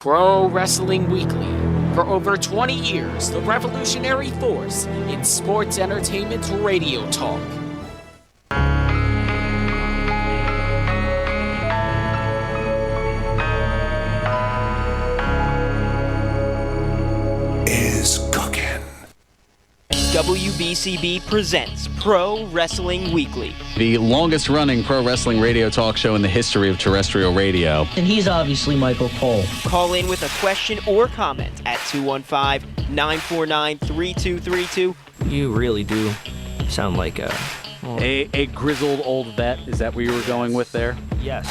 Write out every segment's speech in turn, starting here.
Pro Wrestling Weekly. For over 20 years, the revolutionary force in sports entertainment radio talk. Is cooking. WBCB presents Pro Wrestling Weekly, the longest-running pro wrestling radio talk show in the history of terrestrial radio. And he's obviously Michael Cole. Call in with a question or comment at 215-949-3232. You really do sound like A grizzled old vet, is that where you were going with there? Yes.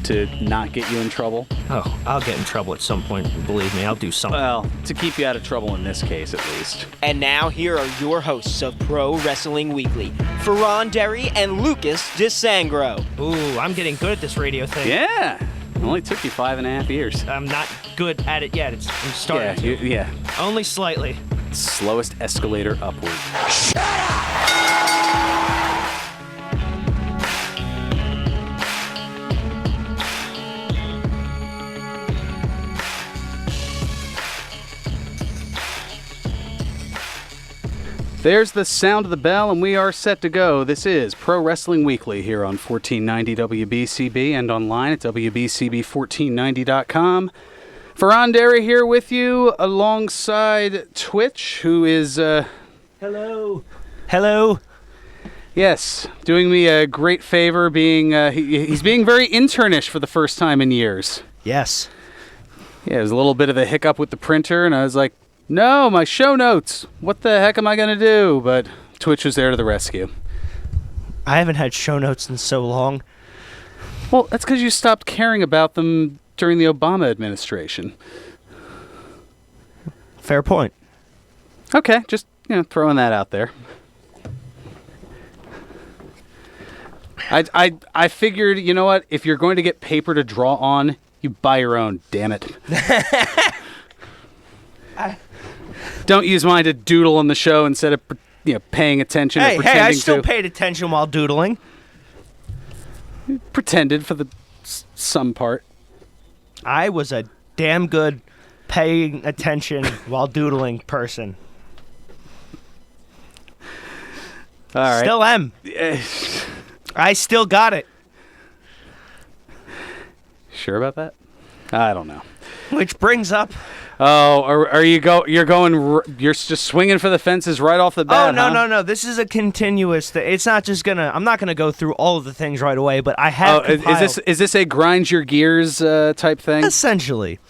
To not get you in trouble? Oh, I'll get in trouble at some point, believe me, I'll do something. Well, to keep you out of trouble in this case, at least. And now, here are your hosts of Pro Wrestling Weekly, Fearon and Lucas DeSangro. Ooh, I'm getting good at this radio thing. Yeah! It only took you 5.5 years. I'm not good at it yet. I'm starting to. Yeah. Only slightly. Slowest escalator upward. Shut up! There's the sound of the bell, and we are set to go. This is Pro Wrestling Weekly here on 1490 WBCB and online at WBCB1490.com. Fearon here with you alongside Twitch, who is... Hello. Yes, doing me a great favor, being he's being very internish for the first time in years. Yes. Yeah, there's a little bit of a hiccup with the printer, and I was like, no, my show notes. What the heck am I going to do? But Twitch was there to the rescue. I haven't had show notes in so long. Well, that's because you stopped caring about them during the Obama administration. Fair point. Okay, just throwing that out there. I figured, you know what? If you're going to get paper to draw on, you buy your own, damn it. Don't use mine to doodle on the show instead of paying attention or pretending to. Hey, I still paid attention while doodling. Pretended for the some part. I was a damn good paying attention while doodling person. All right. Still am. I still got it. Sure about that? I don't know. Which brings up... Oh, you're just swinging for the fences right off the bat, No. This is a continuous thing. It's not just I'm not gonna go through all of the things right away, but I have compiled... Is this a grind your gears type thing? Essentially.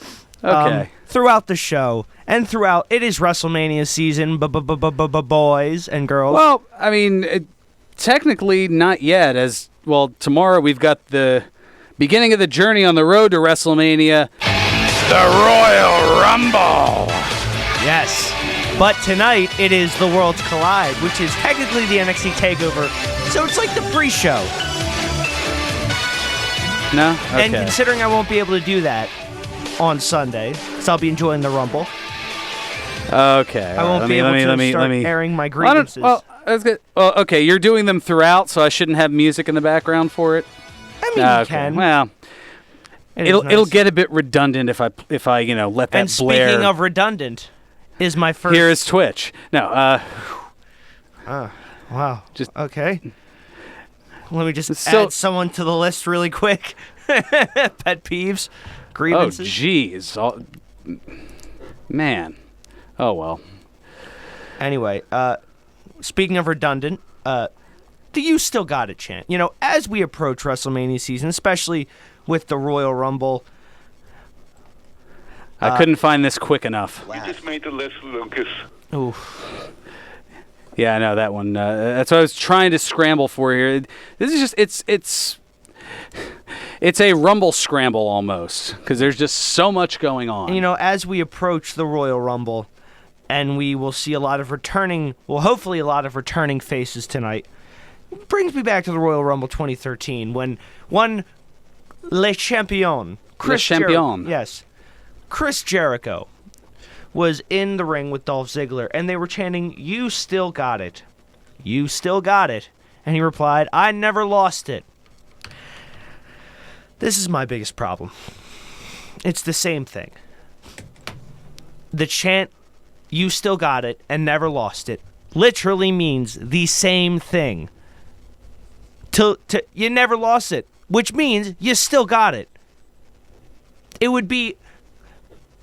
Okay. Throughout the show, and throughout... It is WrestleMania season, boys and girls. Well, I mean, technically not yet, as... Well, tomorrow we've got the beginning of the journey on the road to WrestleMania... The Royal Rumble! Yes. But tonight, it is the Worlds Collide, which is technically the NXT TakeOver. So it's like the pre-show. No? Okay. And considering I won't be able to do that on Sunday, because I'll be enjoying the Rumble. Okay. I won't be able to start airing my grievances. That's good. Well, okay, you're doing them throughout, so I shouldn't have music in the background for it? I mean, you can. Well... It'll get a bit redundant if I let that and blare. And speaking of redundant, is my first... Here is Twitch. No, wow. Just okay. Let me just add someone to the list really quick. Pet peeves, grievances. Oh, jeez. Man. Oh, well. Anyway, speaking of redundant, do you still got a chant? As we approach WrestleMania season, especially... with the Royal Rumble. I couldn't find this quick enough. We just made the list, Lucas. Oof. Yeah, I know that one. That's what I was trying to scramble for here. This is just, it's a Rumble scramble almost, because there's just so much going on. And, as we approach the Royal Rumble, and we will see hopefully a lot of returning faces tonight, it brings me back to the Royal Rumble 2013, when one... Le Champion. Chris Jericho was in the ring with Dolph Ziggler, and they were chanting, "You still got it. You still got it." And he replied, "I never lost it." This is my biggest problem. It's the same thing. the chant, "You still got it," and "never lost it," literally means the same thing. You never lost it, which means you still got it. It would be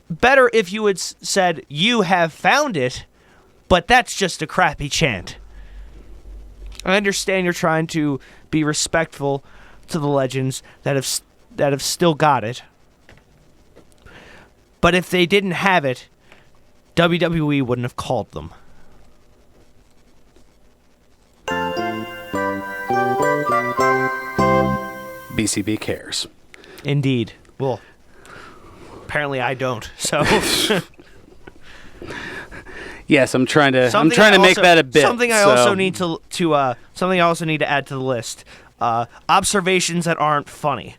better if you had said, "You have found it," but that's just a crappy chant. I understand you're trying to be respectful to the legends that have still got it. But if they didn't have it, WWE wouldn't have called them. BCB cares. Indeed. Well, apparently I don't. So yes, I'm trying to make that a bit. Something I also need something I also need to add to the list. Observations that aren't funny.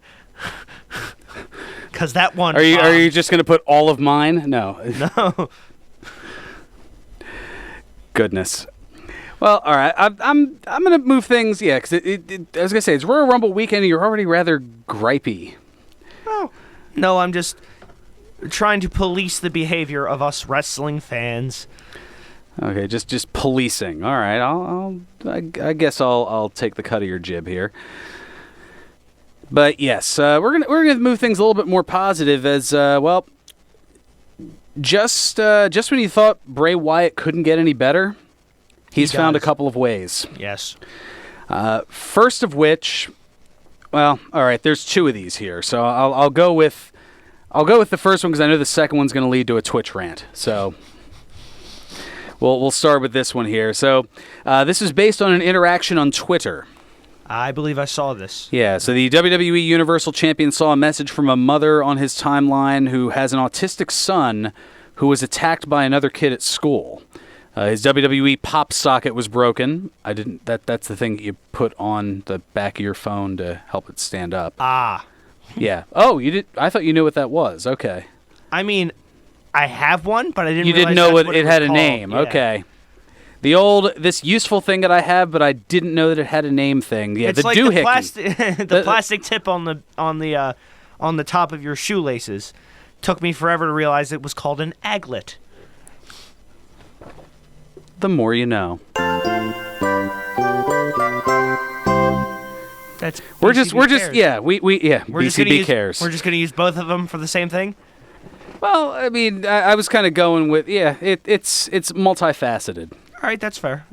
Because that one. Are you just going to put all of mine? No. No. Goodness. Well, all right. I'm going to move things. Yeah, because I was going to say it's Royal Rumble weekend, and you're already rather gripey. Oh. No, I'm just trying to police the behavior of us wrestling fans. Okay, just policing. All right. I guess I'll take the cut of your jib here. But yes, we're gonna move things a little bit more positive as well. Just when you thought Bray Wyatt couldn't get any better, he's found a couple of ways. Yes. First of which, well, all right. There's two of these here, so I'll go with the first one because I know the second one's going to lead to a Twitch rant. So we'll start with this one here. So this is based on an interaction on Twitter. I believe I saw this. Yeah, so the WWE Universal Champion saw a message from a mother on his timeline who has an autistic son who was attacked by another kid at school. His WWE pop socket was broken. That's the thing that you put on the back of your phone to help it stand up. Ah. Yeah. Oh, you did. I thought you knew what that was. Okay. I mean, I have one, but I didn't. You didn't know it had a name. Yeah. Okay. This useful thing that I have, but I didn't know that it had a name thing. Yeah, it's the like doohickey. the plastic tip on the top of your shoelaces. Took me forever to realize it was called an aglet. The more you know. That's we're BCB just cares. yeah we BCB cares. We're just gonna use both of them for the same thing. Well, I mean, I was kind of going with it's multifaceted. All right, that's fair.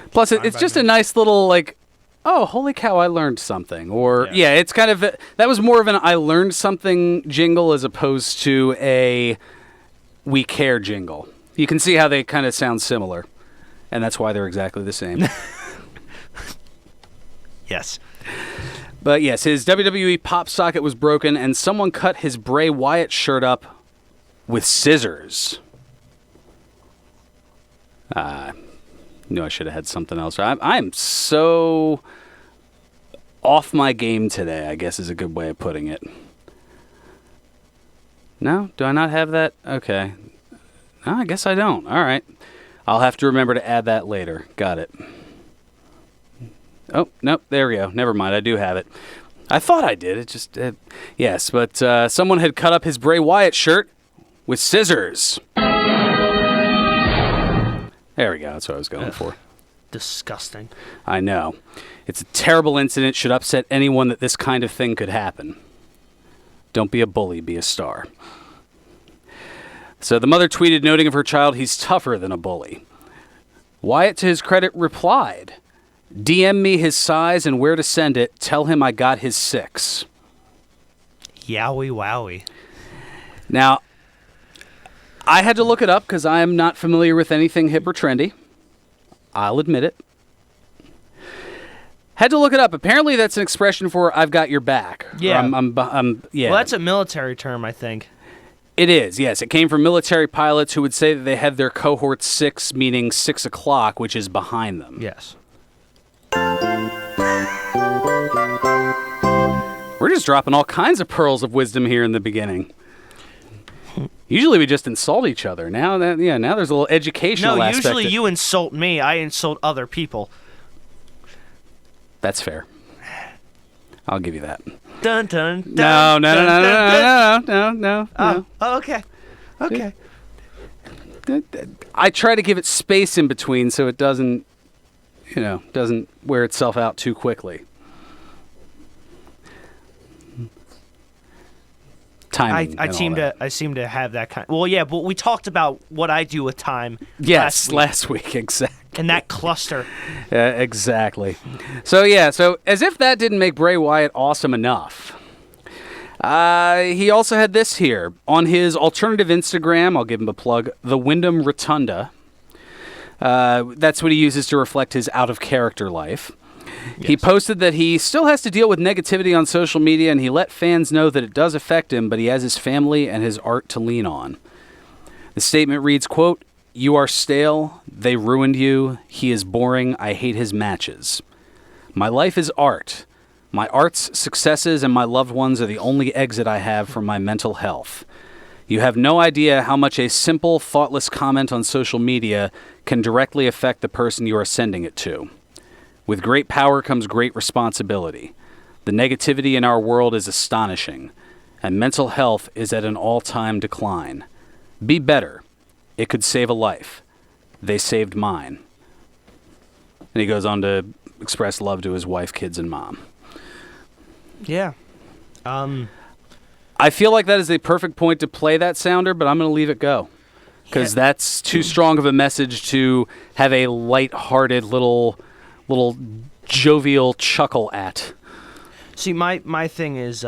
Plus, it's just a nice little like, oh, holy cow, I learned something. Or it's kind of that was more of an I learned something jingle as opposed to a we care jingle. You can see how they kind of sound similar, and that's why they're exactly the same. Yes. But yes, his WWE pop socket was broken, and someone cut his Bray Wyatt shirt up with scissors. Knew I should have had something else. I'm so off my game today, I guess is a good way of putting it. No? Do I not have that? Okay. No, I guess I don't. All right. I'll have to remember to add that later. Got it. Oh, nope. There we go. Never mind. I do have it. I thought I did. It just... yes, but someone had cut up his Bray Wyatt shirt with scissors. There we go. That's what I was going for. Disgusting. I know. It's a terrible incident. Should upset anyone that this kind of thing could happen. Don't be a bully. Be a star. So the mother tweeted, noting of her child, he's tougher than a bully. Wyatt, to his credit, replied, DM me his size and where to send it. Tell him I got his 6. Yowie wowie. Now, I had to look it up because I am not familiar with anything hip or trendy. I'll admit it. Had to look it up. Apparently that's an expression for I've got your back. Yeah. Yeah. Well, that's a military term, I think. It is, yes. It came from military pilots who would say that they had their cohort 6, meaning 6 o'clock, which is behind them. Yes. We're just dropping all kinds of pearls of wisdom here in the beginning. Usually we just insult each other. Now there's a little educational aspect. No, usually you insult me. I insult other people. That's fair. I'll give you that. Dun dun dun. No. Oh, okay. Okay. I try to give it space in between so it doesn't wear itself out too quickly. Timing. I seem to have that kind. Well, yeah, but we talked about what I do with time. Yes, last week, exactly. And that cluster. Exactly. So as if that didn't make Bray Wyatt awesome enough, he also had this here on his alternative Instagram. I'll give him a plug. The Wyndham Rotunda. That's what he uses to reflect his out-of-character life. Yes. He posted that he still has to deal with negativity on social media, and he let fans know that it does affect him, but he has his family and his art to lean on. The statement reads, quote, "You are stale. They ruined you. He is boring. I hate his matches. My life is art. My art's successes and my loved ones are the only exit I have from my mental health. You have no idea how much a simple, thoughtless comment on social media can directly affect the person you are sending it to. With great power comes great responsibility. The negativity in our world is astonishing, and mental health is at an all-time decline. Be better. It could save a life. They saved mine." And he goes on to express love to his wife, kids, and mom. Yeah. I feel like that is a perfect point to play that sounder, but I'm going to leave it go. Because that's too strong of a message to have a light-hearted little jovial chuckle at. See, my thing is,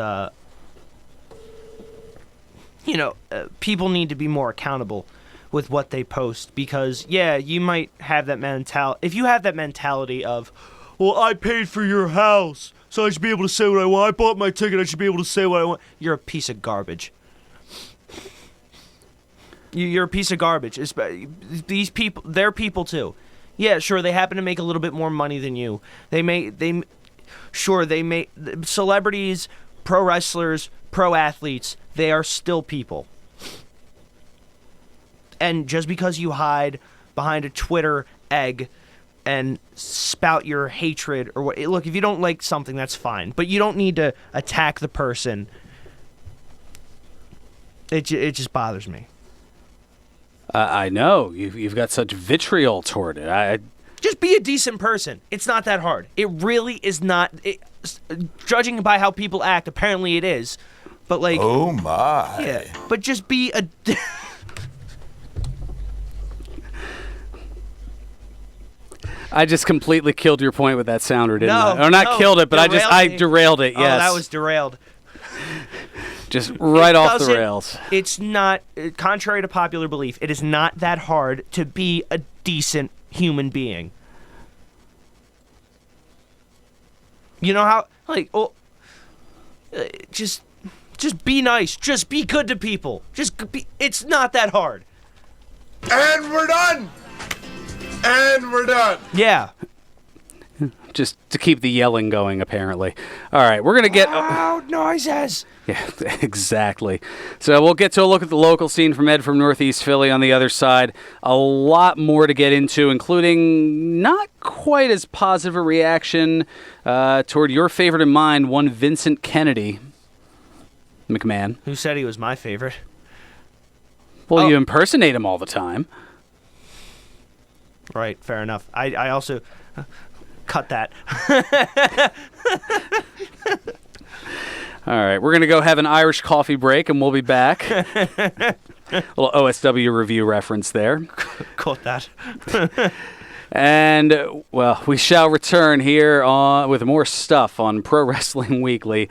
people need to be more accountable with what they post. Because, yeah, you might have that mentality. If you have that mentality of, well, I paid for your house, so I should be able to say what I want. I bought my ticket, I should be able to say what I want. You're a piece of garbage. You're a piece of garbage. These people, they're people too. Yeah, sure, they happen to make a little bit more money than you. Celebrities, pro wrestlers, pro athletes, they are still people. And just because you hide behind a Twitter egg and spout your hatred or what, look, if you don't like something, that's fine. But you don't need to attack the person. It just bothers me. I know. You've got such vitriol toward it. Just be a decent person. It's not that hard. It really is not. Judging by how people act, apparently it is. But like... Oh, my. Yeah, but just be a... I just completely killed your point with that sounder, didn't I? Or not killed it, but I derailed it, yes. Oh, that was derailed. Just right off the rails. It's not, contrary to popular belief, it is not that hard to be a decent human being. You know how, just be nice. Just be good to people. It's not that hard. And we're done. And we're done. Yeah. Just to keep the yelling going, apparently. All right, we're going to get... Loud noises! Yeah, exactly. So we'll get to a look at the local scene from Ed from Northeast Philly on the other side. A lot more to get into, including not quite as positive a reaction toward your favorite and mine, one Vincent Kennedy McMahon. Who said he was my favorite? Well, you impersonate him all the time. Right, fair enough. I also... cut that. All right, we're going to go have an Irish coffee break, and we'll be back. A little OSW review reference there. Cut that. And, well, we shall return here with more stuff on Pro Wrestling Weekly,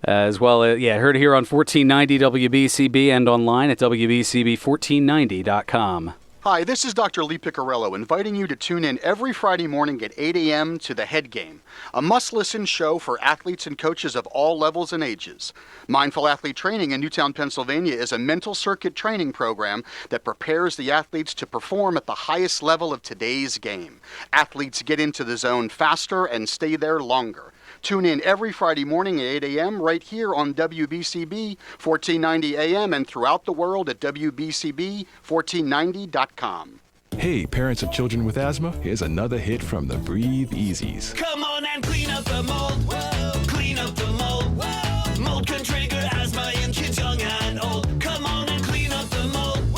as well as, heard it here on 1490 WBCB and online at WBCB1490.com. Hi, this is Dr. Lee Piccarello, inviting you to tune in every Friday morning at 8 a.m. to The Head Game, a must-listen show for athletes and coaches of all levels and ages. Mindful Athlete Training in Newtown, Pennsylvania is a mental circuit training program that prepares the athletes to perform at the highest level of today's game. Athletes get into the zone faster and stay there longer. Tune in every Friday morning at 8 a.m. right here on WBCB 1490 AM and throughout the world at WBCB1490.com. Hey, parents of children with asthma, here's another hit from the Breathe Easies. Come on and clean up the mold. Whoa. Clean up the mold. Whoa. Mold can trigger asthma in kids young and old. Come on and clean up the mold.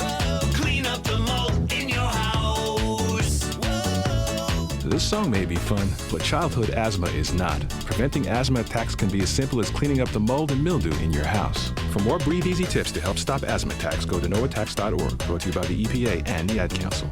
This song may be fun, but childhood asthma is not. Preventing asthma attacks can be as simple as cleaning up the mold and mildew in your house. For more Breathe Easy tips to help stop asthma attacks, go to noattacks.org, brought to you by the EPA and the Ad Council.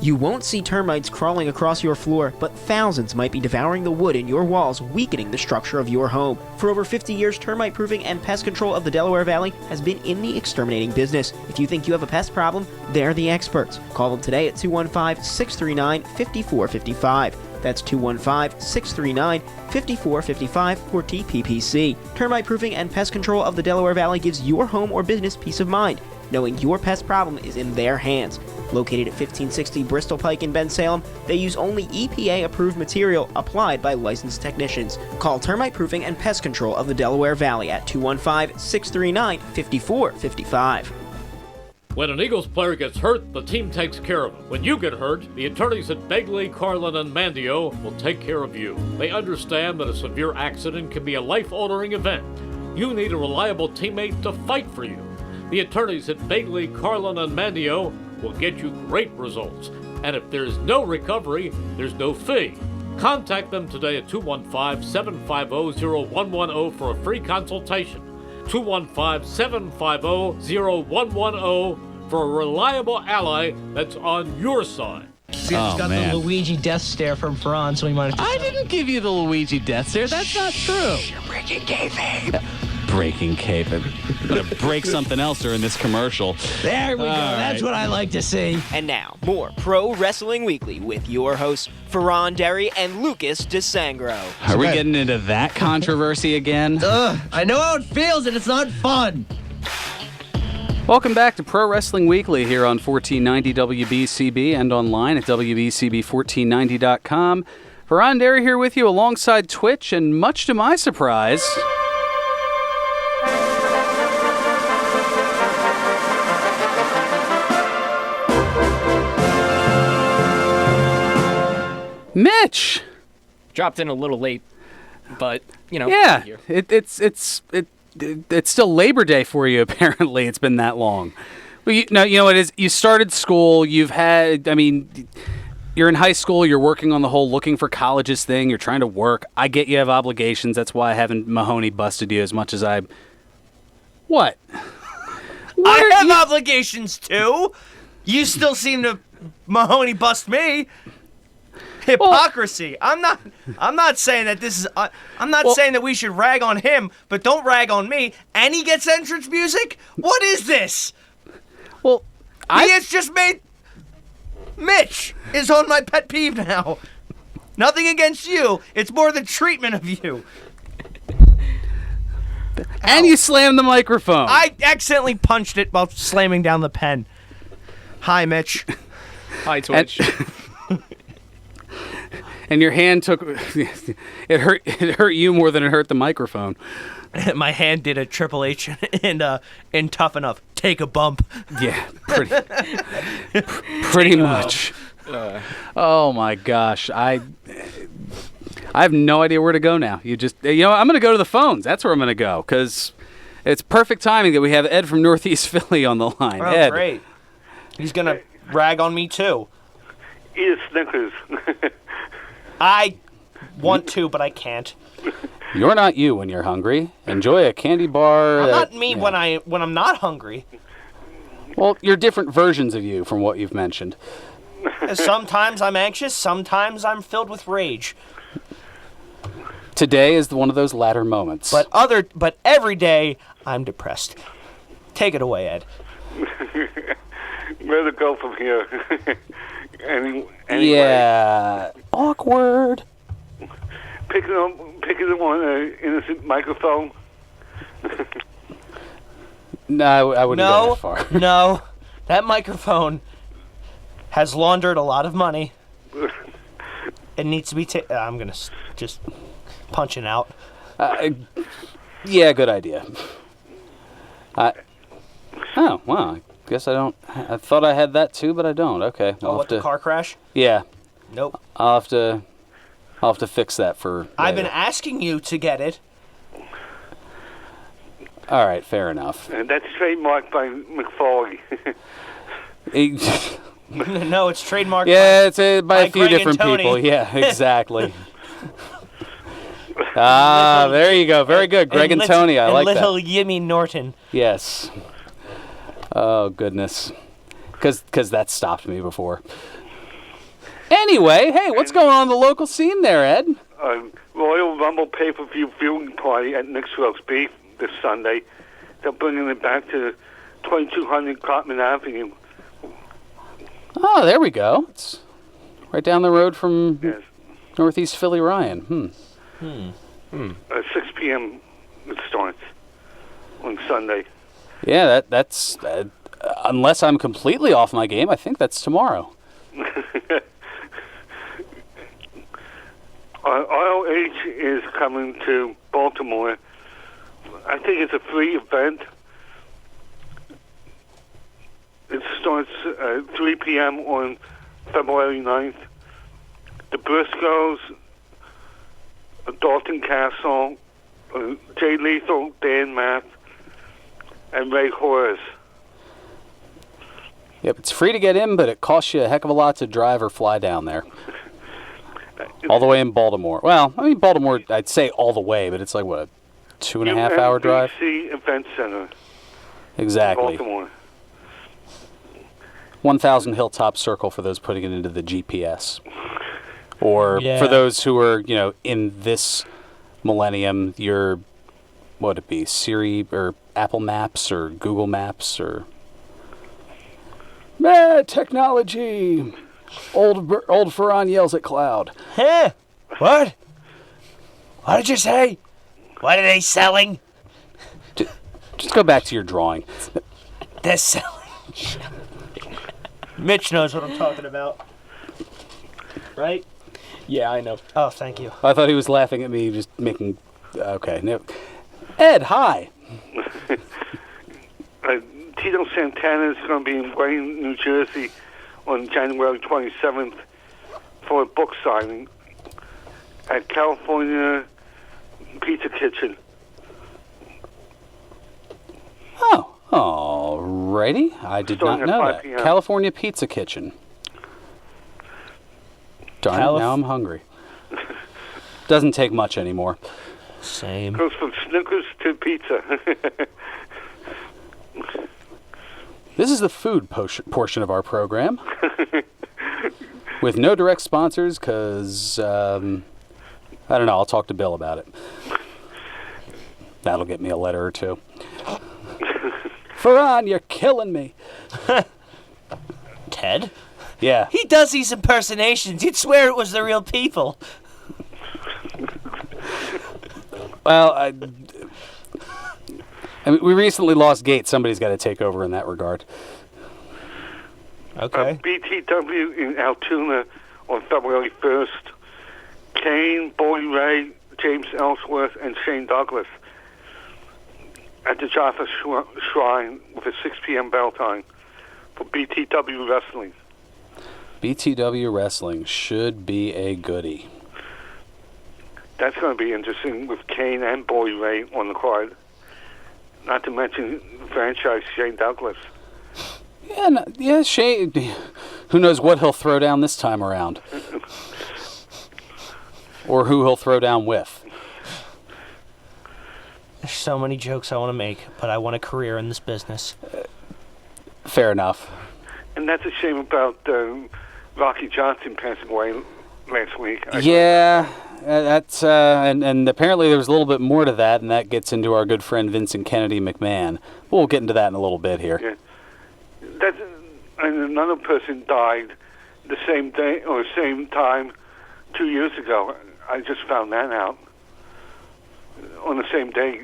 You won't see termites crawling across your floor, but thousands might be devouring the wood in your walls, weakening the structure of your home. For over 50 years, termite proofing and pest control of the Delaware Valley has been in the exterminating business. If you think you have a pest problem, they're the experts. Call them today at 215-639-5455. That's 215-639-5455 for TPPC. Termite proofing and pest control of the Delaware Valley gives your home or business peace of mind, knowing your pest problem is in their hands. Located at 1560 Bristol Pike in Bensalem, they use only EPA-approved material applied by licensed technicians. Call Termite Proofing and Pest Control of the Delaware Valley at 215-639-5455. When an Eagles player gets hurt, the team takes care of him. When you get hurt, the attorneys at Begley, Carlin, and Mandio will take care of you. They understand that a severe accident can be a life-altering event. You need a reliable teammate to fight for you. The attorneys at Begley, Carlin, and Mandio will get you great results. And if there's no recovery, there's no fee. Contact them today at 215-750-0110 for a free consultation. 215-750-0110 for a reliable ally that's on your side. He's got the Luigi death stare from Fearon, so he might have... I didn't give you the Luigi death stare. That's not true. You're breaking kayfabe. Breaking kayfabe. I'm going to break something else during this commercial. There we go. That's what I like to see. And now, more Pro Wrestling Weekly with your hosts, Fearon Derry and Lucas DeSangro. Are we getting into that controversy again? I know how it feels, and it's not fun. Welcome back to Pro Wrestling Weekly here on 1490 WBCB and online at WBCB1490.com. Fearon Derry here with you alongside Twitch, and much to my surprise... Mitch! Dropped in a little late, but, you know. Yeah, it's still Labor Day for you, apparently. It's been that long. Well, you know it is. You started school, you're in high school, you're working on the whole looking for colleges thing, you're trying to work. I get you have obligations, that's why I haven't Mahoney busted you as much as I... What? I have obligations too! You still seem to Mahoney bust me! Hypocrisy. I'm not saying that this is. I'm not saying that we should rag on him, but don't rag on me. And he gets entrance music. What is this? Well, he has just made. Mitch is on my pet peeve now. Nothing against you. It's more the treatment of you. And you slammed the microphone. I accidentally punched it while slamming down the pen. Hi, Mitch. Hi, Twitch. And your hand took it hurt you more than it hurt the microphone. My hand did a Triple H in Tough Enough. Take a bump. Yeah, pretty much. Oh my gosh, I have no idea where to go now. I'm going to go to the phones. That's where I'm going to go because it's perfect timing that we have Ed from Northeast Philly on the line. Oh, Ed. Great. He's going to rag on me too. Eat a Snickers. I want to, but I can't. You're not you when you're hungry. Enjoy a candy bar. I'm not me when I'm not hungry. Well, you're different versions of you from what you've mentioned. Sometimes I'm anxious. Sometimes I'm filled with rage. Today is one of those latter moments. But every day I'm depressed. Take it away, Ed. Where to go from here? Anyway. Yeah. Awkward. Pick it up on an innocent microphone. No, I wouldn't go that far. No, that microphone has laundered a lot of money. It needs to be I'm going to just punch it out. Yeah, good idea. Oh, wow. I guess I don't. I thought I had that too, but I don't. Okay. The car crash? Yeah. Nope. I'll have to fix that for later. I've been asking you to get it. All right, fair enough. And that's trademarked by McFarley. No, it's trademarked. Yeah, it's by a few Greg and different Tony. people. Yeah, exactly. There you go. Very good. Greg and Tony. I like that. Little Yimmy Norton. Yes. Oh, goodness. Because that stopped me before. Anyway, hey, what's going on in the local scene there, Ed? Royal Rumble pay-per-view viewing party at Nick's Roast Beef this Sunday. They're bringing it back to 2200 Cotman Avenue. Oh, there we go. It's right down the road from Northeast Philly Ryan. 6 p.m. it starts on Sunday. Yeah, that's unless I'm completely off my game, I think that's tomorrow. ROH is coming to Baltimore. I think it's a free event. It starts at 3 p.m. on February 9th. The Briscoes, Dalton Castle, Jay Lethal, Dan Math, and Ray Horace. Yep, it's free to get in, but it costs you a heck of a lot to drive or fly down there. All the way in Baltimore. Well, I mean, Baltimore, I'd say all the way, but it's like, what, a 2.5 hour drive? UMBC Event Center. Exactly. Baltimore. 1,000 Hilltop Circle for those putting it into the GPS. Or for those who are, in this millennium, your, what would it be, Siri or Apple Maps or Google Maps or... technology! Old Fearon yells at Cloud. Huh? What? What did you say? What are they selling? Just go back to your drawing. They're selling. Mitch knows what I'm talking about. Right? Yeah, I know. Oh, thank you. I thought he was laughing at me, just making... Okay. No. Ed, hi. Tito Santana is going to be in Wayne, New Jersey on January 27th for a book signing at California Pizza Kitchen. Oh, alrighty. I did not know that. PM. California Pizza Kitchen. Darn it, now I'm hungry. Doesn't take much anymore. Same. Goes from Snickers to pizza. This is the food portion of our program. With no direct sponsors, because, I don't know, I'll talk to Bill about it. That'll get me a letter or two. Fearon, you're killing me. Ted? Yeah. He does these impersonations. You'd swear it was the real people. Well, I mean, we recently lost Gates. Somebody's got to take over in that regard. Okay. BTW in Altoona on February 1st. Kane, Boy Ray, James Ellsworth, and Shane Douglas at the Jaffa Shrine with a 6 p.m. bell time for BTW Wrestling. BTW Wrestling should be a goodie. That's going to be interesting with Kane and Boy Ray on the card. Not to mention franchise Shane Douglas. Yeah, Shane. Who knows what he'll throw down this time around? Or who he'll throw down with. There's so many jokes I want to make, but I want a career in this business. Fair enough. And that's a shame about Rocky Johnson passing away last week. Yeah, that's and apparently there was a little bit more to that, and that gets into our good friend Vincent Kennedy McMahon. We'll get into that in a little bit here. Yeah. And another person died the same day or same time 2 years ago. I just found that out on the same day.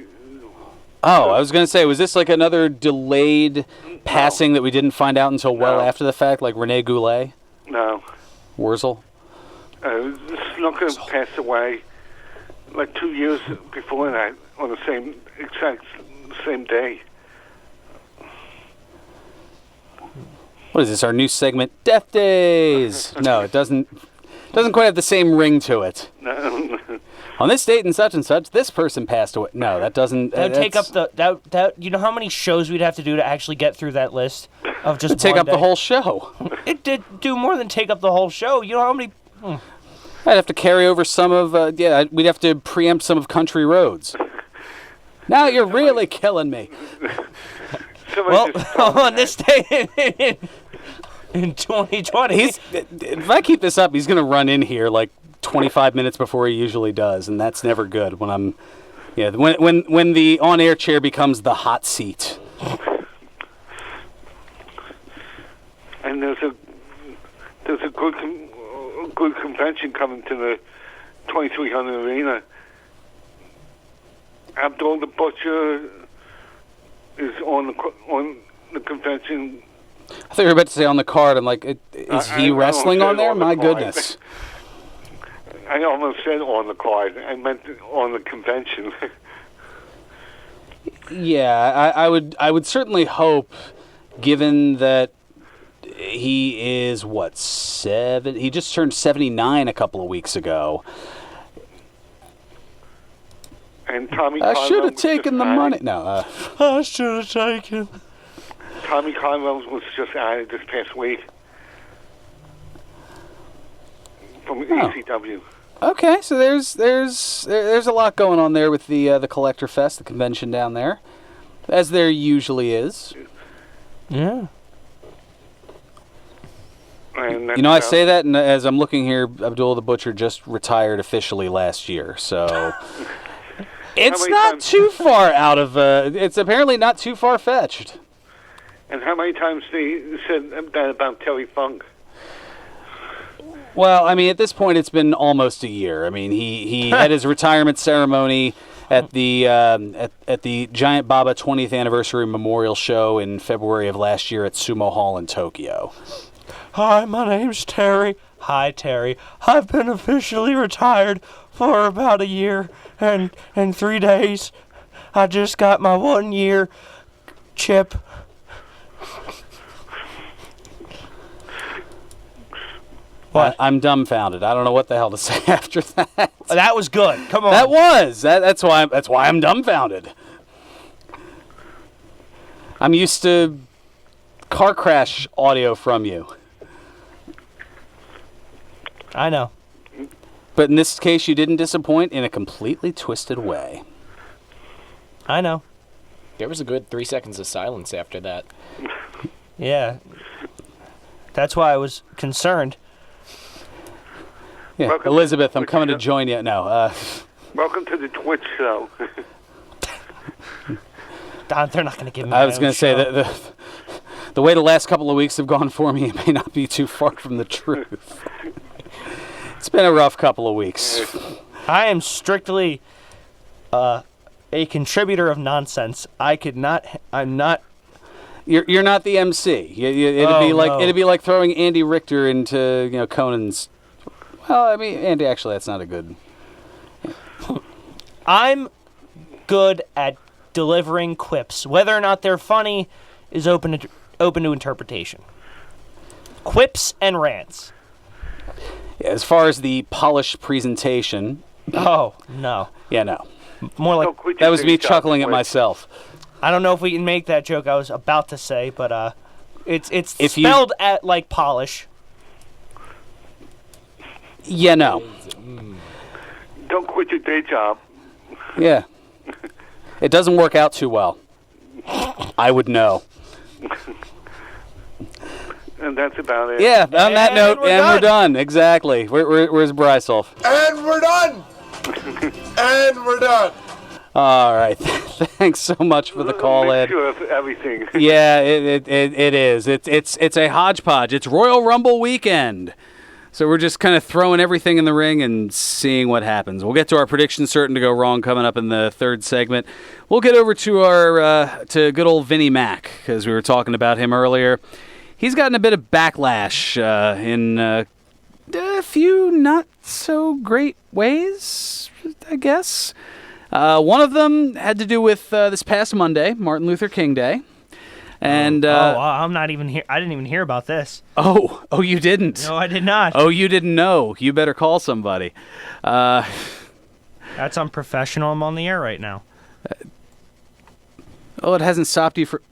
Oh, I was going to say, was this like another delayed passing that we didn't find out until well after the fact, like Rene Goulet? No. Wurzel? Snooker passed away like 2 years before that on the same day. What is this, our new segment, Death Days? No, it doesn't quite have the same ring to it. No. On this date and such, this person passed away. No, that doesn't. That would take up that. You know how many shows we'd have to do to actually get through that list of just take one up day? the whole show. It did do more than take up the whole show. You know how many? I'd have to carry over some of. We'd have to preempt some of Country Roads. Now you're really killing me. Well, on this day in 2020, if I keep this up, he's gonna run in here like 25 minutes before he usually does, and that's never good. When the on-air chair becomes the hot seat. And there's a good convention coming to the 2300 Arena. Abdul the Butcher is on the convention. I thought you were about to say on the card. I'm like, is he wrestling on there? My goodness. I almost said on the card. I meant on the convention. Yeah, I would certainly hope, given that he is he just turned 79 a couple of weeks ago. And Tommy I Conlon should have was taken the just money. added. No. I should have taken. Tommy Conlon was just added this past week from ECW. Okay, so there's a lot going on there with the Collector Fest, the convention down there, as there usually is. Yeah. And I say that, and as I'm looking here, Abdul the Butcher just retired officially last year, so it's not too far out of. It's apparently not too far fetched. And how many times they said that about Terry Funk? Well, I mean, at this point, it's been almost a year. I mean, he had his retirement ceremony at the at the Giant Baba 20th anniversary memorial show in February of last year at Sumo Hall in Tokyo. Hi, my name's Terry. Hi, Terry. I've been officially retired for about a year and 3 days. I just got my 1 year chip. What? I'm dumbfounded. I don't know what the hell to say after that. That was good. Come on. That was. That's why I'm dumbfounded. I'm used to car crash audio from you. I know. But in this case, you didn't disappoint in a completely twisted way. I know. There was a good 3 seconds of silence after that. Yeah. That's why I was concerned. Yeah, Welcome Elizabeth, to I'm coming to join you. No. Welcome to the Twitch show. Don, they're not going to give me. I was going to say that the way the last couple of weeks have gone for me, it may not be too far from the truth. It's been a rough couple of weeks. I am strictly a contributor of nonsense. I'm not. You're not the MC. It'd be like throwing Andy Richter into Conan's. Well, I mean, Andy, actually, that's not a good. I'm good at delivering quips. Whether or not they're funny is open to interpretation. Quips and rants. Yeah, as far as the polished presentation. Oh, no. Yeah, no. More like that was me chuckling at myself. I don't know if we can make that joke I was about to say, but it's spelled at like polish. Yeah, no. Don't quit your day job. Yeah. It doesn't work out too well. I would know. And that's about it. Yeah, on that note, we're done. Exactly. Where's Brysolf? And we're done. And we're done. All right. Thanks so much for the call, Ed. Sure of everything. Yeah, it is. It's a hodgepodge. It's Royal Rumble weekend. So we're just kind of throwing everything in the ring and seeing what happens. We'll get to our predictions certain to go wrong coming up in the third segment. We'll get over to our to good old Vinnie Mac, because we were talking about him earlier. He's gotten a bit of backlash in a few not so great ways, I guess. One of them had to do with this past Monday, Martin Luther King Day. And I'm not even here. I didn't even hear about this. Oh, you didn't? No, I did not. Oh, you didn't know? You better call somebody. That's unprofessional. I'm on the air right now. Oh, it hasn't stopped you for...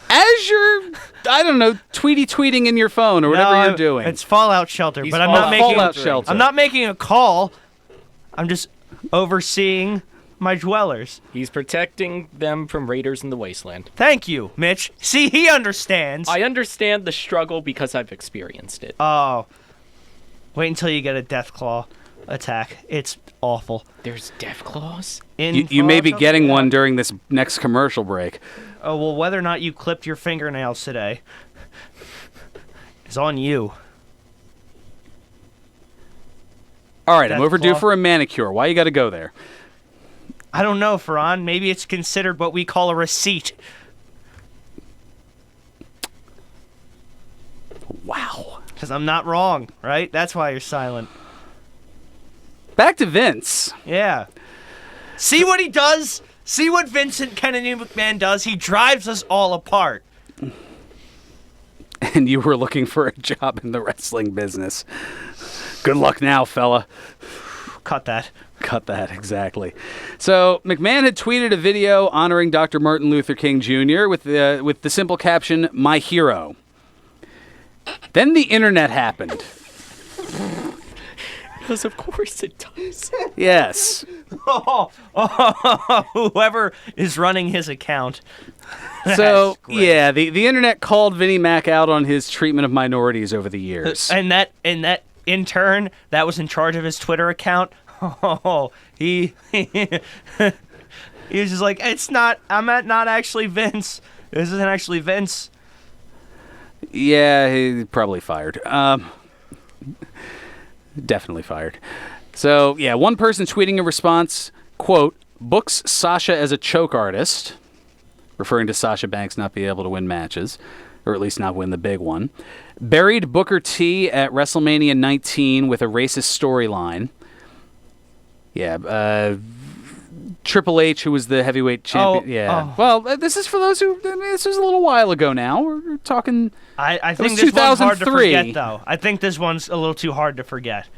As you're, I don't know, tweeting in your phone or whatever you're doing. It's Fallout Shelter, He's but I'm not making Fallout Shelter. I'm not making a call. I'm just overseeing my dwellers. He's protecting them from raiders in the wasteland. Thank you, Mitch. See, he understands. I understand the struggle because I've experienced it. Oh. Wait until you get a Deathclaw attack. It's awful. There's death claws? You may be getting one during this next commercial break. Oh, well, whether or not you clipped your fingernails today is on you. All right, I'm overdue for a manicure. Why you got to go there? I don't know, Fearon. Maybe it's considered what we call a receipt. Wow. Because I'm not wrong, right? That's why you're silent. Back to Vince. Yeah. See what he does? See what Vincent Kennedy McMahon does? He drives us all apart. And you were looking for a job in the wrestling business. Good luck now, fella. Cut that. Cut that, exactly. So McMahon had tweeted a video honoring Dr. Martin Luther King Jr. with the simple caption, "My hero." Then the internet happened. Because of course it does. Yes. Whoever is running his account. So, yeah, the internet called Vinnie Mac out on his treatment of minorities over the years. And that intern that was in charge of his Twitter account, he was just like, not actually Vince. This isn't actually Vince. Yeah, he probably fired. Definitely fired. So, yeah, one person tweeting a response, quote, "books Sasha as a choke artist," referring to Sasha Banks not being able to win matches, or at least not win the big one. "Buried Booker T at WrestleMania 19 with a racist storyline." Yeah, Triple H, who was the heavyweight champion. Well, this is for those who... I mean, this was a little while ago now. We're talking... I think this one's hard to forget, though. I think this one's a little too hard to forget.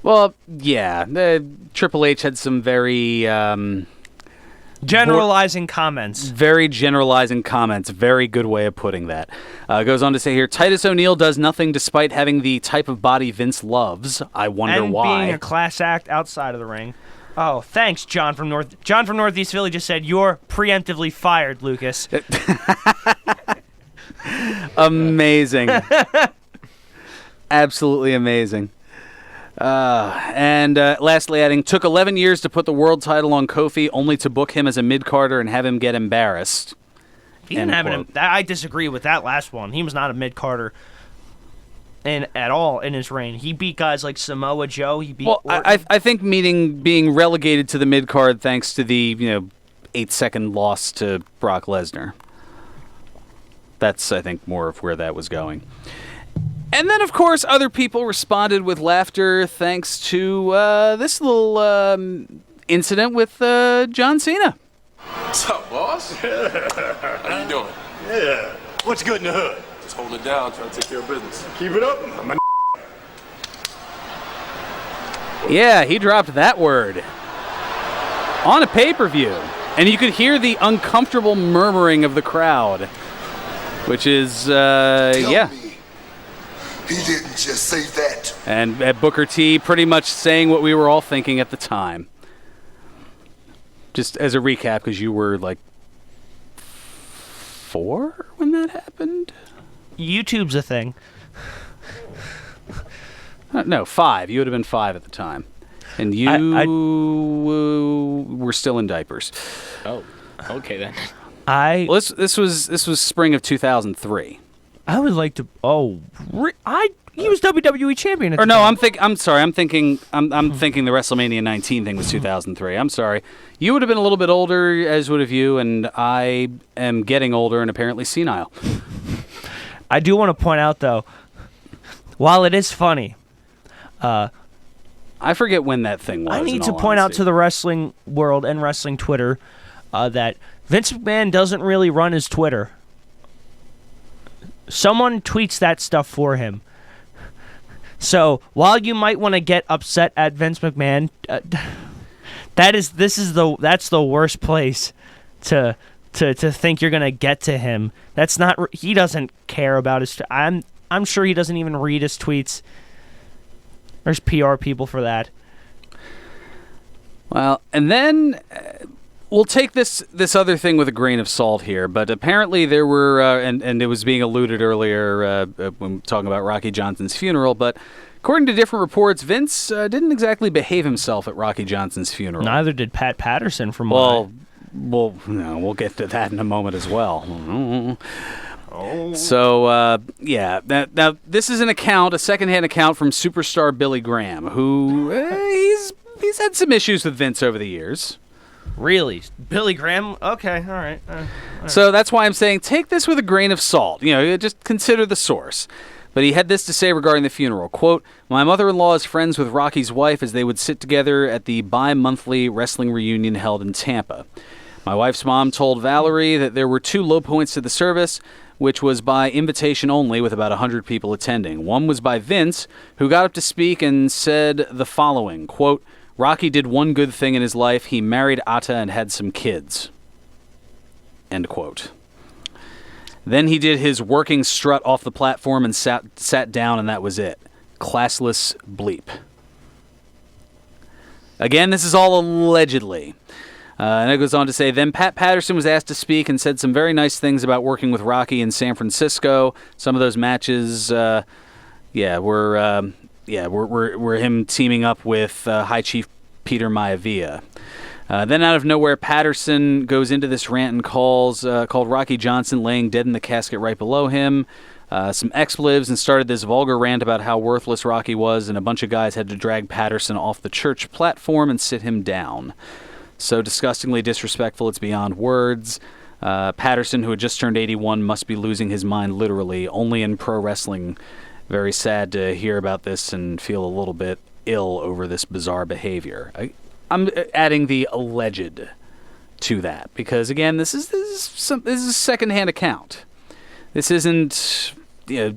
Well, yeah. Triple H had some very... generalizing comments. Very generalizing comments. Very good way of putting that. Goes on to say here, "Titus O'Neil does nothing despite having the type of body Vince loves. I wonder why." And being a class act outside of the ring. Oh, thanks, John from Northeast Philly just said, "You're preemptively fired, Lucas." Amazing. Absolutely amazing. And lastly adding, "took 11 years to put the world title on Kofi, only to book him as a mid-carder and have him get embarrassed." He didn't have I disagree with that last one. He was not a mid-carder at all in his reign. He beat guys like Samoa Joe. He beat I think being relegated to the mid-card thanks to the 8-second loss to Brock Lesnar. That's, I think, more of where that was going. And then, of course, other people responded with laughter thanks to this little incident with John Cena. What's up, boss? How you doing? Yeah. What's good in the hood? Just holding it down, trying to take care of business. Keep it up. Yeah, he dropped that word on a pay-per-view. And you could hear the uncomfortable murmuring of the crowd, which is, yeah. He didn't just say that. And at Booker T pretty much saying what we were all thinking at the time. Just as a recap, because you were like 4 when that happened? YouTube's a thing. No, 5. You would have been 5 at the time. And you were still in diapers. Oh, okay then. Well, this was spring of 2003. I would like to. He was WWE champion. Or no, I'm thinking the WrestleMania 19 thing was 2003. I'm sorry. You would have been a little bit older, as would have you, and I am getting older and apparently senile. I do want to point out, though, while it is funny, I forget when that thing was. I need to point out to the wrestling world and wrestling Twitter that Vince McMahon doesn't really run his Twitter. Someone tweets that stuff for him. So while you might want to get upset at Vince McMahon, that's the worst place to think you're gonna get to him. That's not. He doesn't care about his. I'm sure he doesn't even read his tweets. There's PR people for that. Well, and then we'll take this other thing with a grain of salt here, but apparently there were, and it was being alluded earlier when talking about Rocky Johnson's funeral, but according to different reports, Vince didn't exactly behave himself at Rocky Johnson's funeral. Neither did Pat Patterson from we'll get to that in a moment as well. So, now this is a secondhand account from superstar Billy Graham, who he's had some issues with Vince over the years. Really? Billy Graham? Okay, all right. So that's why I'm saying take this with a grain of salt. Just consider the source. But he had this to say regarding the funeral. Quote, "My mother-in-law is friends with Rocky's wife as they would sit together at the bi-monthly wrestling reunion held in Tampa. My wife's mom told Valerie that there were 2 low points to the service, which was by invitation only with about 100 people attending. One was by Vince, who got up to speak and said the following, quote, Rocky did one good thing in his life. He married Atta and had some kids. End quote. Then he did his working strut off the platform and sat down, and that was it. Classless bleep." Again, this is all allegedly. And it goes on to say, then Pat Patterson was asked to speak and said some very nice things about working with Rocky in San Francisco. Some of those matches, were him teaming up with High Chief Peter Maivia. Then out of nowhere, Patterson goes into this rant and called Rocky Johnson laying dead in the casket right below him. Some expletives, and started this vulgar rant about how worthless Rocky was, and a bunch of guys had to drag Patterson off the church platform and sit him down. So disgustingly disrespectful, it's beyond words. Patterson, who had just turned 81, must be losing his mind literally. Only in pro wrestling. Very sad to hear about this and feel a little bit ill over this bizarre behavior. I'm adding the alleged to that because, again, this is a secondhand account. This isn't. There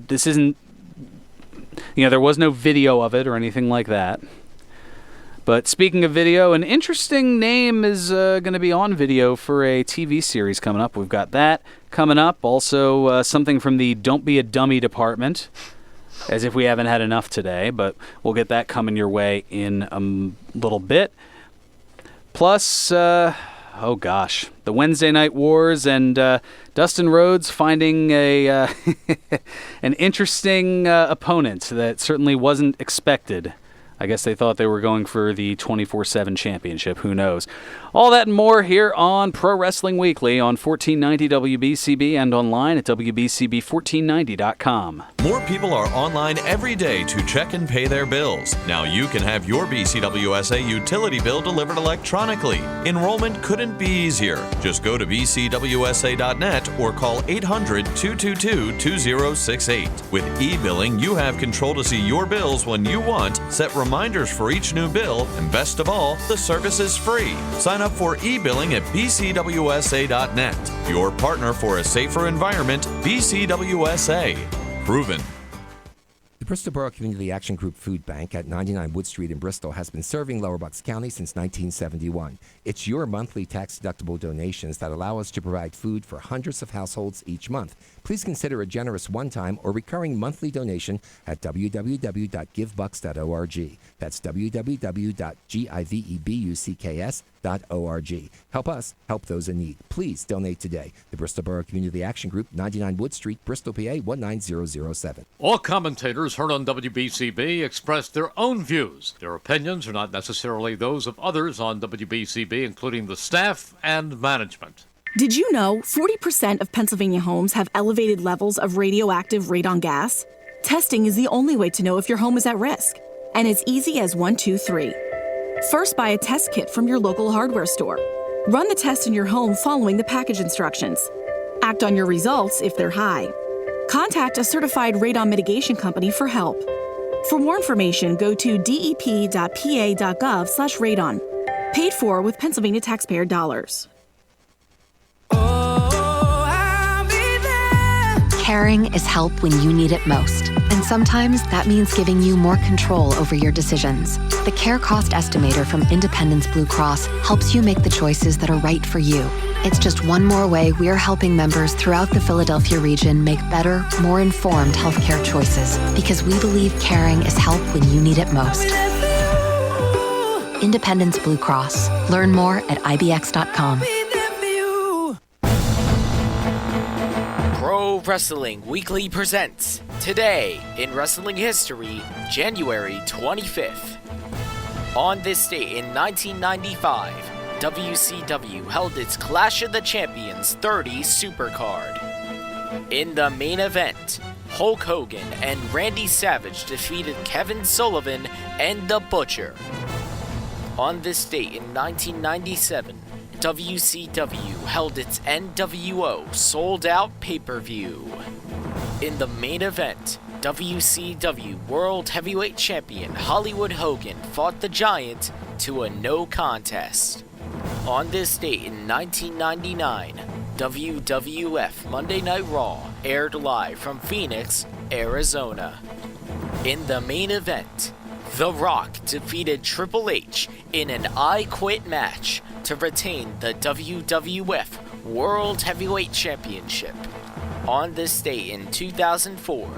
was no video of it or anything like that. But speaking of video, an interesting name is going to be on video for a TV series coming up. We've got that coming up. Also, something from the Don't Be a Dummy department, as if we haven't had enough today. But we'll get that coming your way in a little bit. Plus, the Wednesday Night Wars and Dustin Rhodes finding an interesting opponent that certainly wasn't expected. I guess they thought they were going for the 24/7 championship. Who knows? All that and more here on Pro Wrestling Weekly on 1490 WBCB and online at WBCB1490.com. More people are online every day to check and pay their bills. Now you can have your BCWSA utility bill delivered electronically. Enrollment couldn't be easier. Just go to bcwsa.net or call 800-222-2068. With e-billing, you have control to see your bills when you want, set reminders for each new bill, and best of all, the service is free. Sign up for e-billing at bcwsa.net. Your partner for a safer environment, BCWSA. Proven. The Bristol Borough Community Action Group Food Bank at 99 Wood Street in Bristol has been serving Lower Bucks County since 1971. It's your monthly tax-deductible donations that allow us to provide food for hundreds of households each month. Please consider a generous one-time or recurring monthly donation at www.givebucks.org. That's www.givebucks.org. Help us help those in need. Please donate today. The Bristol Borough Community Action Group, 99 Wood Street, Bristol, PA 19007. All commentators heard on WBCB express their own views. Their opinions are not necessarily those of others on WBCB, including the staff and management. Did you know 40% of Pennsylvania homes have elevated levels of radioactive radon gas? Testing is the only way to know if your home is at risk. And it's easy as 1, 2, 3. First, buy a test kit from your local hardware store. Run the test in your home following the package instructions. Act on your results if they're high. Contact a certified radon mitigation company for help. For more information, go to dep.pa.gov/radon. Paid for with Pennsylvania taxpayer dollars. Caring is help when you need it most. And sometimes that means giving you more control over your decisions. The Care Cost Estimator from Independence Blue Cross helps you make the choices that are right for you. It's just one more way we're helping members throughout the Philadelphia region make better, more informed healthcare choices, because we believe caring is help when you need it most. Independence Blue Cross. Learn more at ibx.com. Pro Wrestling Weekly presents Today in Wrestling History, January 25th. On this day in 1995, WCW held its Clash of the Champions 30 Supercard. In the main event, Hulk Hogan and Randy Savage defeated Kevin Sullivan and The Butcher. On this date in 1997, WCW held its NWO sold-out pay-per-view. In the main event, WCW World Heavyweight Champion Hollywood Hogan fought the Giant to a no contest. On this date in 1999, WWF Monday Night Raw aired live from Phoenix, Arizona. In the main event, The Rock defeated Triple H in an I Quit match to retain the WWF World Heavyweight Championship. On this date in 2004,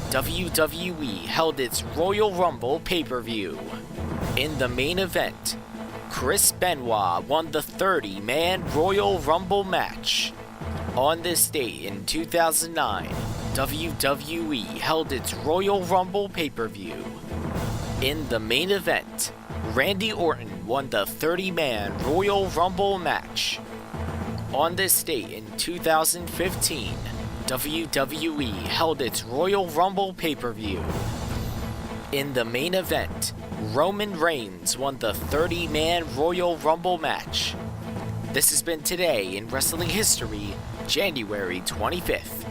WWE held its Royal Rumble pay-per-view. In the main event, Chris Benoit won the 30-man Royal Rumble match. On this date in 2009, WWE held its Royal Rumble pay-per-view. In the main event, Randy Orton won the 30-man Royal Rumble match. On this date in 2015, WWE held its Royal Rumble pay-per-view. In the main event, Roman Reigns won the 30-man Royal Rumble match. This has been Today in Wrestling History, January 25th.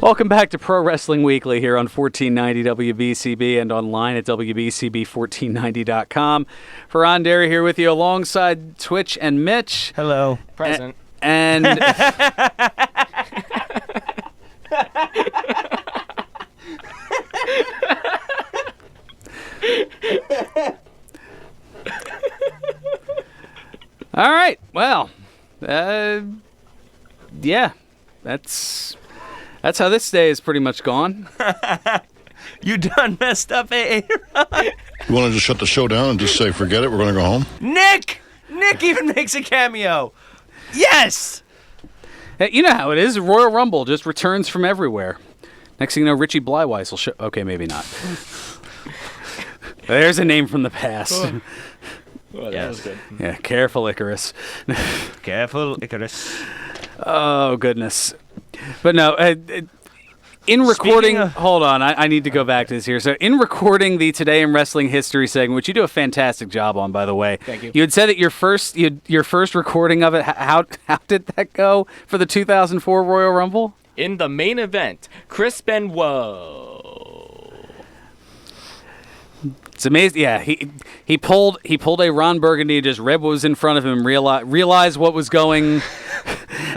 Welcome back to Pro Wrestling Weekly here on 1490 WBCB and online at WBCB1490.com. Fearon Derry here with you alongside Twitch and Mitch. Hello. Present. And all right. Well, yeah, that's how this day is pretty much gone. You done messed up, A.A. Ron? You want to just shut the show down and just say, forget it, we're going to go home? Nick even makes a cameo. Yes! Hey, you know how it is. Royal Rumble just returns from everywhere. Next thing you know, Richie Blyweiss will show... Okay, maybe not. There's a name from the past. Well, that was good. Yeah, careful, Icarus. Careful, Icarus. Oh, goodness. But no, in recording... hold on, I need to go back to this here. So in recording the Today in Wrestling History segment, which you do a fantastic job on, by the way. Thank you. You had said that your first recording of it, how did that go for the 2004 Royal Rumble? In the main event, Chris Benoit. It's amazing. Yeah, he pulled a Ron Burgundy, just read what was in front of him, realized what was going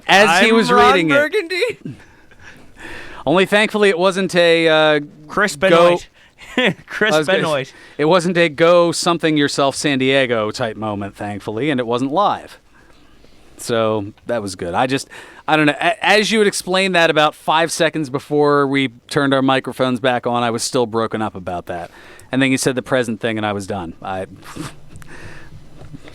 as he was reading Ron Burgundy? it. Only thankfully it wasn't a Chris Benoit. Chris Benoit. It wasn't a go something yourself San Diego type moment, thankfully, and it wasn't live. So that was good. I don't know. As you had explained that about 5 seconds before we turned our microphones back on, I was still broken up about that. And then you said the present thing, and I was done.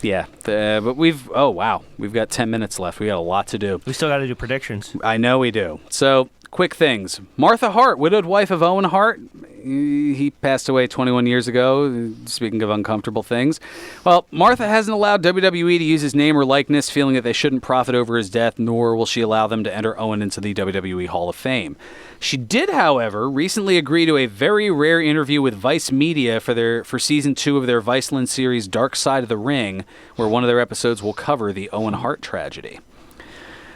Yeah. But we've got 10 minutes left. We got a lot to do. We still got to do predictions. I know we do. So, quick things. Martha Hart, widowed wife of Owen Hart. He passed away 21 years ago, speaking of uncomfortable things. Well, Martha hasn't allowed WWE to use his name or likeness, feeling that they shouldn't profit over his death, nor will she allow them to enter Owen into the WWE Hall of Fame. She did, however, recently agree to a very rare interview with Vice Media for Season 2 of their Viceland series Dark Side of the Ring, where one of their episodes will cover the Owen Hart tragedy.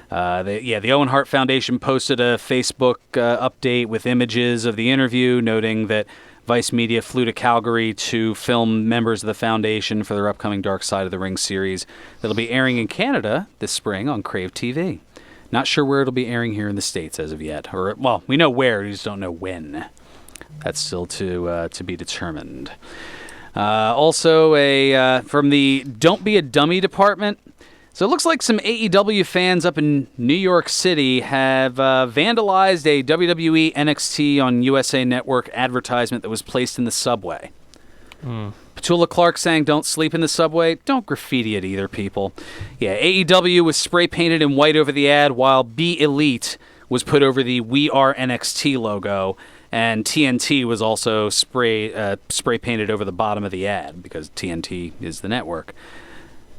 The Owen Hart Foundation posted a Facebook update with images of the interview, noting that Vice Media flew to Calgary to film members of the Foundation for their upcoming Dark Side of the Ring series that'll be airing in Canada this spring on Crave TV. Not sure where it'll be airing here in the States as of yet. Or, well, we know where, we just don't know when. That's still to be determined. Also, from the Don't Be a Dummy department. So it looks like some AEW fans up in New York City have vandalized a WWE NXT on USA Network advertisement that was placed in the subway. Petula Clark saying, "Don't sleep in the subway." Don't graffiti it either, people. Yeah, AEW was spray painted in white over the ad, while Be Elite was put over the We Are NXT logo, and TNT was also spray painted over the bottom of the ad because TNT is the network.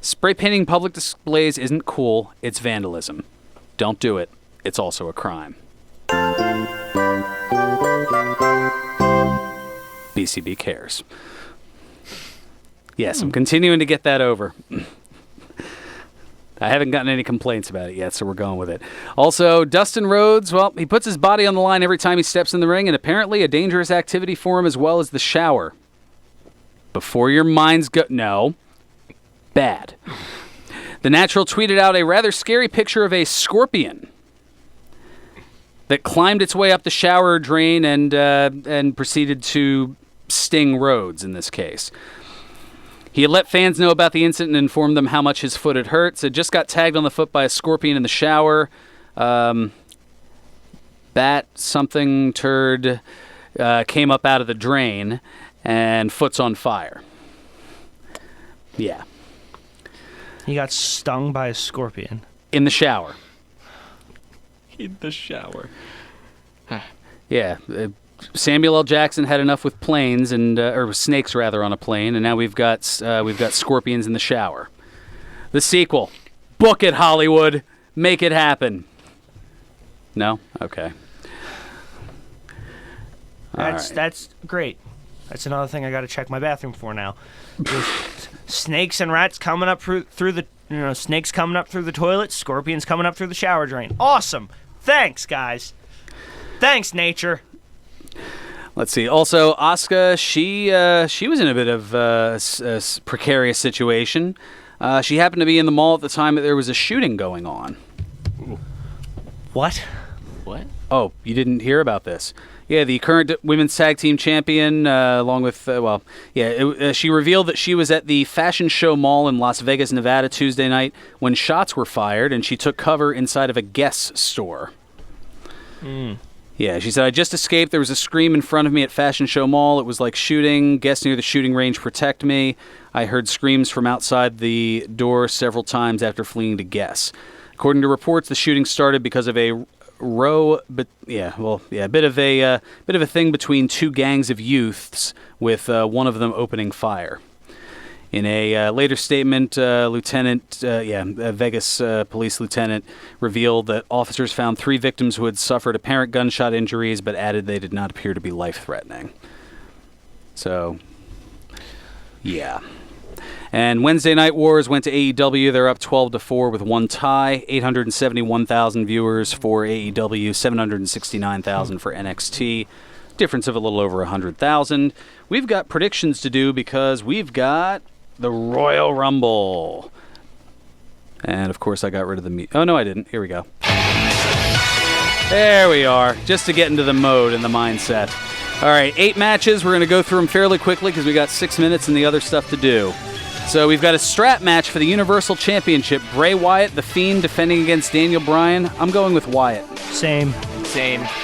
Spray painting public displays isn't cool. It's vandalism. Don't do it. It's also a crime. BCB cares. Yes, I'm continuing to get that over. I haven't gotten any complaints about it yet, so we're going with it. Also, Dustin Rhodes, well, he puts his body on the line every time he steps in the ring, and apparently a dangerous activity for him as well as the shower. Before your minds go... No. Bad. The Natural tweeted out a rather scary picture of a scorpion that climbed its way up the shower drain and proceeded to sting Rhodes in this case. He had let fans know about the incident and informed them how much his foot had hurt. So just got tagged on the foot by a scorpion in the shower. Bat something turd came up out of the drain and foot's on fire. Yeah. He got stung by a scorpion. In the shower. In the shower. Yeah. Samuel L. Jackson had enough with planes or snakes rather on a plane, and now we've got scorpions in the shower. The sequel. Book it, Hollywood. Make it happen. No? Okay. That's great. That's another thing I got to check my bathroom for now. There's snakes and rats coming up through the snakes coming up through the toilet, scorpions coming up through the shower drain. Awesome. Thanks, guys. Thanks, nature. Let's see. Also, Asuka, she was in a bit of a precarious situation. She happened to be in the mall at the time that there was a shooting going on. What? What? Oh, you didn't hear about this? Yeah, the current women's tag team champion, along with, she revealed that she was at the Fashion Show Mall in Las Vegas, Nevada, Tuesday night when shots were fired, and she took cover inside of a Guess store. Yeah, she said, "I just escaped. There was a scream in front of me at Fashion Show Mall. It was like shooting. Guests near the shooting range protect me. I heard screams from outside the door several times after fleeing to Guess." According to reports, the shooting started because of a bit of a thing between two gangs of youths, with one of them opening fire. In a later statement, Vegas police lieutenant revealed that officers found 3 victims who had suffered apparent gunshot injuries, but added they did not appear to be life-threatening. So, yeah. And Wednesday Night Wars went to AEW. They're up 12-4 with one tie. 871,000 viewers for AEW, 769,000 for NXT. Difference of a little over 100,000. We've got predictions to do because we've got the Royal Rumble. And, of course, I got rid of the... Oh, no, I didn't. Here we go. There we are. Just to get into the mode and the mindset. All right, 8 matches. We're going to go through them fairly quickly because we got 6 minutes and the other stuff to do. So we've got a strap match for the Universal Championship. Bray Wyatt, The Fiend, defending against Daniel Bryan. I'm going with Wyatt. Same.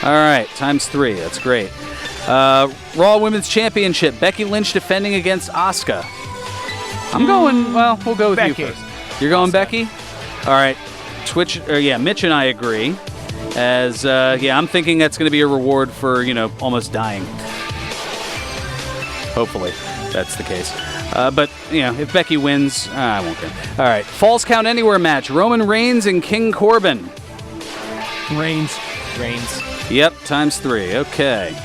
All right, times 3. That's great. Raw Women's Championship. Becky Lynch defending against Asuka. I'm going, we'll go with Becky. you first. You're going Becky? All right. Mitch and I agree. As, I'm thinking that's going to be a reward for, almost dying. Hopefully that's the case. But, if Becky wins, I won't care. All right. Falls Count Anywhere match. Roman Reigns and King Corbin. Reigns. Yep, times 3. Okay.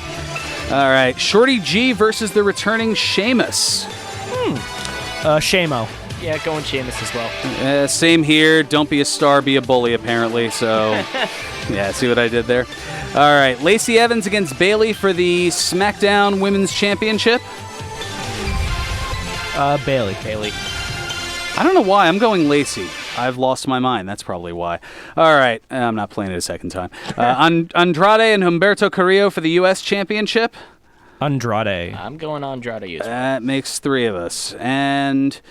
All right. Shorty G versus the returning Sheamus. Shamo. Yeah, going Sheamus as well. Same here. Don't be a star, be a bully, apparently. So, Yeah, see what I did there? All right, Lacey Evans against Bayley for the SmackDown Women's Championship. Bayley. I don't know why. I'm going Lacey. I've lost my mind. That's probably why. All right, I'm not playing it a second time. Andrade and Humberto Carrillo for the U.S. Championship. Andrade. I'm going Andrade as well. That makes 3 of us. And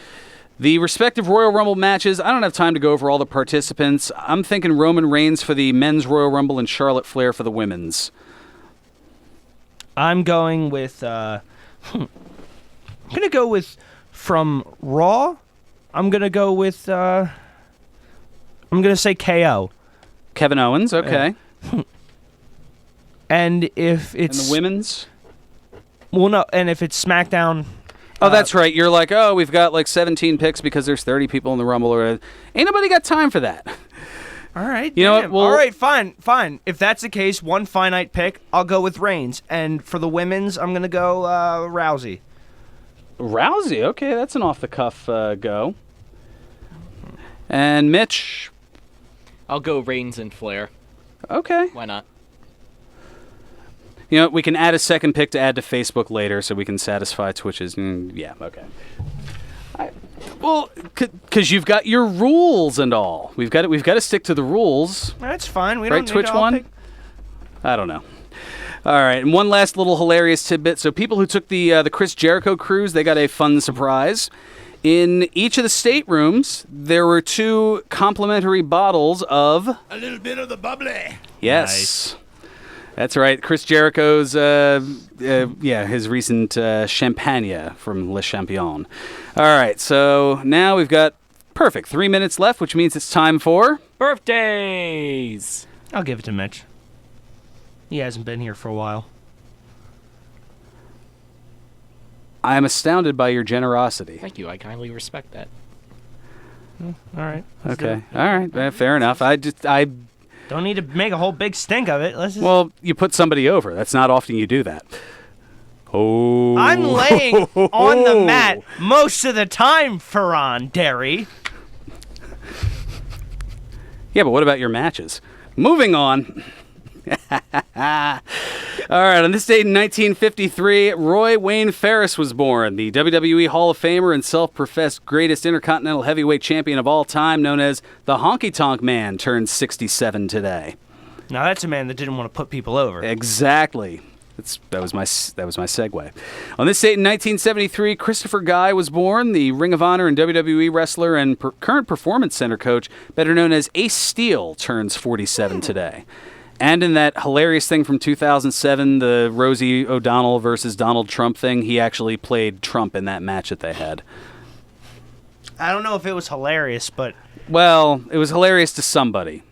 the respective Royal Rumble matches, I don't have time to go over all the participants. I'm thinking Roman Reigns for the men's Royal Rumble and Charlotte Flair for the women's. I'm going with... I'm going to go with... From Raw, I'm going to go with... I'm going to say KO. Kevin Owens, okay. And if it's... And the women's? Well, no, and if it's SmackDown... Oh, that's right. You're like, oh, we've got like 17 picks because there's 30 people in the Rumble. Or ain't nobody got time for that. All right. You know what? All right, fine. If that's the case, one finite pick, I'll go with Reigns. And for the women's, I'm going to go Rousey. Rousey, okay, that's an off-the-cuff go. And Mitch? I'll go Reigns and Flair. Okay. Why not? You know, we can add a second pick to add to Facebook later so we can satisfy Twitch's. Yeah, okay. Well, because you've got your rules and all. We've got to stick to the rules. That's fine. We right, don't need Twitch to all one? pick... I don't know. All right, and one last little hilarious tidbit. So people who took the Chris Jericho cruise, they got a fun surprise. In each of the staterooms, there were 2 complimentary bottles of... A little bit of the bubbly. Yes. Nice. That's right. Chris Jericho's, his recent champagne from Le Champion. All right, so now we've got, 3 minutes left, which means it's time for... Birthdays! I'll give it to Mitch. He hasn't been here for a while. I am astounded by your generosity. Thank you. I kindly respect that. All right. Okay. All right. Fair enough. I don't need to make a whole big stink of it. Let's just... Well, you put somebody over. That's not often you do that. Oh. I'm laying on the mat most of the time, Fearon Derry. Yeah, but what about your matches? Moving on. All right, on this date in 1953, Roy Wayne Ferris was born, the WWE Hall of Famer and self-professed greatest intercontinental heavyweight champion of all time, known as the Honky Tonk Man, turned 67 today. Now that's a man that didn't want to put people over. Exactly. That was my segue. On this date in 1973, Christopher Guy was born, the Ring of Honor and WWE wrestler and current Performance Center coach, better known as Ace Steel, turns 47 today. And in that hilarious thing from 2007, the Rosie O'Donnell versus Donald Trump thing, he actually played Trump in that match that they had. I don't know if it was hilarious, but... Well, it was hilarious to somebody.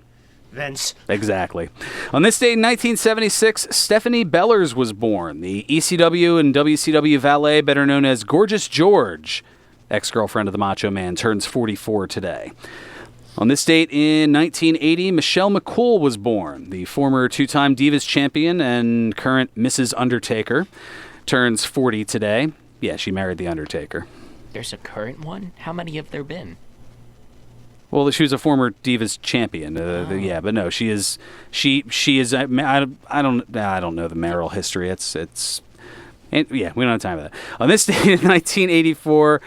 Vince. Exactly. On this date in 1976, Stephanie Bellers was born, the ECW and WCW valet, better known as Gorgeous George, ex-girlfriend of the Macho Man, turns 44 today. On this date in 1980, Michelle McCool was born, the former 2-time Divas champion and current Mrs. Undertaker, turns 40 today. Yeah, she married the Undertaker. There's a current one? How many have there been? Well, she was a former Divas champion. Yeah, but no, she is. She is. I don't know the marital history. Yeah, we don't have time for that. On this day in 1984,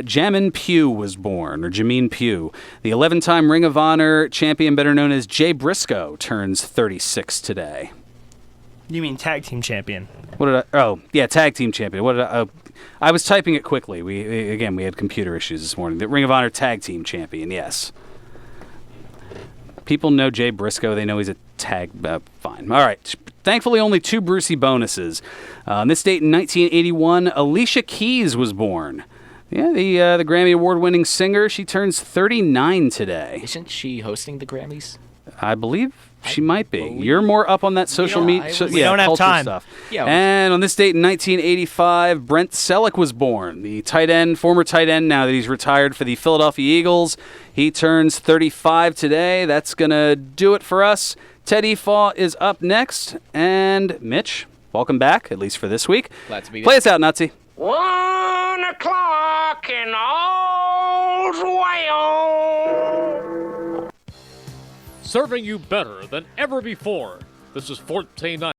Jammin Pugh was born, or Jameen Pugh. The 11-time Ring of Honor champion, better known as Jay Briscoe, turns 36 today. You mean tag team champion? Tag team champion. I was typing it quickly. We had computer issues this morning. The Ring of Honor tag team champion, yes. People know Jay Briscoe. They know he's a tag. Fine. All right. Thankfully, only 2 Brucey bonuses. On this date in 1981, Alicia Keys was born. Yeah, the Grammy Award-winning singer. She turns 39 today. Isn't she hosting the Grammys? I believe she might be. You're more up on that social media. We don't have time. Stuff. Yeah, and on this date in 1985, Brent Selleck was born. The former tight end, now that he's retired for the Philadelphia Eagles. He turns 35 today. That's going to do it for us. Teddy Faw is up next. And Mitch, welcome back, at least for this week. Glad to be back. Play us out, Nazi. 1 o'clock and all's well. serving you better than ever before. This is 1490